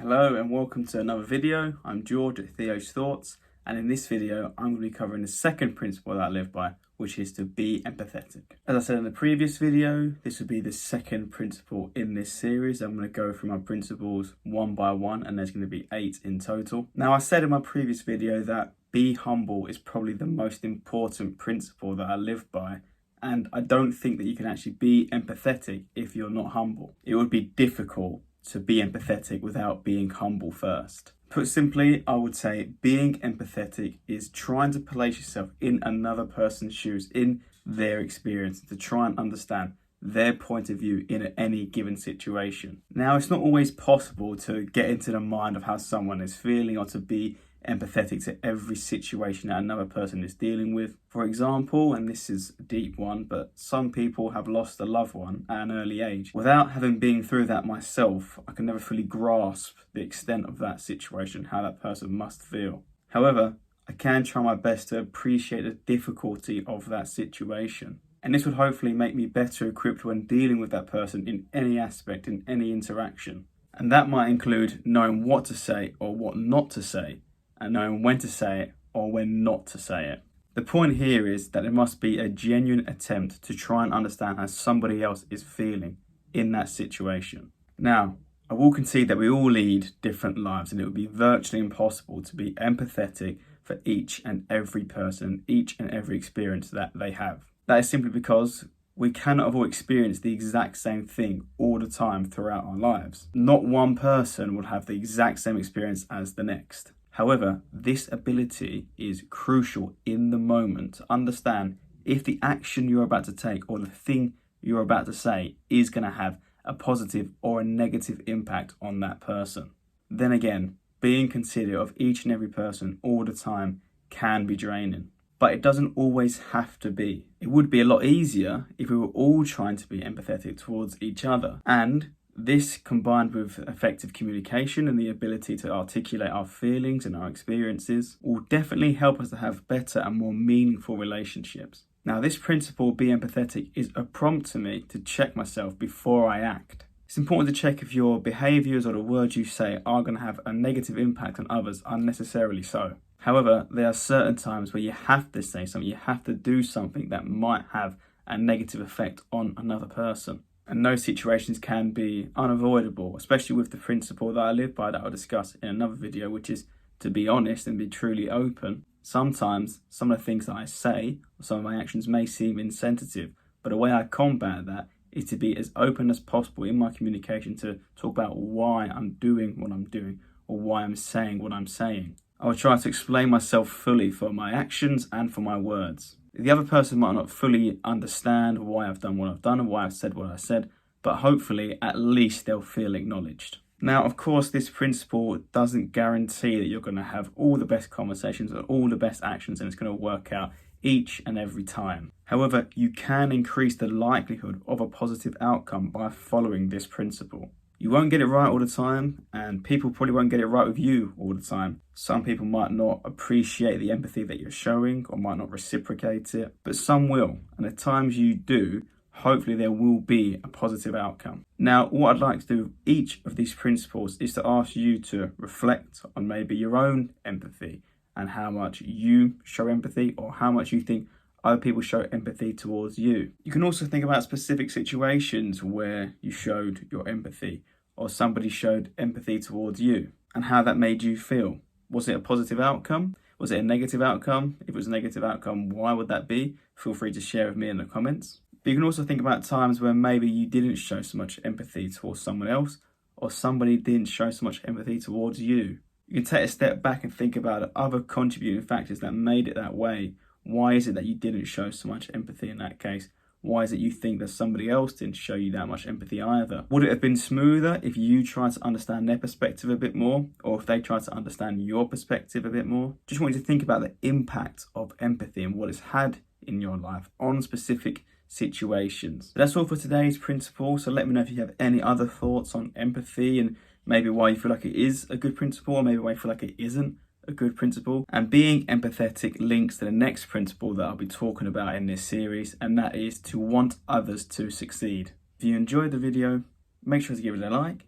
Hello and welcome to another video. I'm George at Theo's Thoughts, and in this video I'm going to be covering the second principle that I live by, which is to be empathetic. As I said in the previous video, this would be the second principle in this series. I'm going to go through my principles one by one, and there's going to be 8 in total. Now, I said in my previous video that be humble is probably the most important principle that I live by, and I don't think that you can actually be empathetic if you're not humble. It would be difficult to be empathetic without being humble first. Put simply, I would say being empathetic is trying to place yourself in another person's shoes, in their experience, to try and understand their point of view in any given situation. Now, it's not always possible to get into the mind of how someone is feeling or to be empathetic to every situation that another person is dealing with. For example, and this is a deep one, but some people have lost a loved one at an early age. Without having been through that myself, I can never fully grasp the extent of that situation, how that person must feel. However, I can try my best to appreciate the difficulty of that situation. And this would hopefully make me better equipped when dealing with that person in any aspect, in any interaction. And that might include knowing what to say or what not to say, and knowing when to say it or when not to say it. The point here is that there must be a genuine attempt to try and understand how somebody else is feeling in that situation. Now, I will concede that we all lead different lives, and it would be virtually impossible to be empathetic for each and every person, each and every experience that they have. That is simply because we cannot have all experienced the exact same thing all the time throughout our lives. Not one person will have the exact same experience as the next. However, this ability is crucial in the moment to understand if the action you're about to take or the thing you're about to say is going to have a positive or a negative impact on that person. Then again, being considerate of each and every person all the time can be draining, but it doesn't always have to be. It would be a lot easier if we were all trying to be empathetic towards each other, and this, combined with effective communication and the ability to articulate our feelings and our experiences, will definitely help us to have better and more meaningful relationships. Now, this principle, be empathetic, is a prompt to me to check myself before I act. It's important to check if your behaviours or the words you say are going to have a negative impact on others unnecessarily so. However, there are certain times where you have to say something, you have to do something that might have a negative effect on another person. And those situations can be unavoidable, especially with the principle that I live by that I'll discuss in another video, which is to be honest and be truly open. Sometimes some of the things that I say or some of my actions may seem insensitive, but the way I combat that is to be as open as possible in my communication, to talk about why I'm doing what I'm doing or why I'm saying what I'm saying. I will try to explain myself fully for my actions and for my words. The other person might not fully understand why I've done what I've done and why I've said what I said, but hopefully at least they'll feel acknowledged. Now, of course, this principle doesn't guarantee that you're going to have all the best conversations and all the best actions and it's going to work out each and every time. However, you can increase the likelihood of a positive outcome by following this principle. You won't get it right all the time, and people probably won't get it right with you all the time. Some people might not appreciate the empathy that you're showing or might not reciprocate it, but some will. And at times you do, hopefully there will be a positive outcome. Now, what I'd like to do with each of these principles is to ask you to reflect on maybe your own empathy and how much you show empathy or how much you think other people show empathy towards you. You can also think about specific situations where you showed your empathy or somebody showed empathy towards you and how that made you feel. Was it a positive outcome? Was it a negative outcome? If it was a negative outcome, why would that be? Feel free to share with me in the comments. But you can also think about times where maybe you didn't show so much empathy towards someone else or somebody didn't show so much empathy towards you. You can take a step back and think about other contributing factors that made it that way. Why is it that you didn't show so much empathy in that case? Why is it you think that somebody else didn't show you that much empathy either? Would it have been smoother if you tried to understand their perspective a bit more, or if they tried to understand your perspective a bit more? Just want you to think about the impact of empathy and what it's had in your life on specific situations. That's all for today's principle. So let me know if you have any other thoughts on empathy and maybe why you feel like it is a good principle, or maybe why you feel like it isn't a good principle. And being empathetic links to the next principle that I'll be talking about in this series, and that is to want others to succeed. If you enjoyed the video, make sure to give it a like,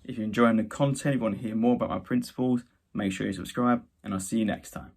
If you're enjoying the content, if you want to hear more about my principles, make sure you subscribe, and I'll see you next time.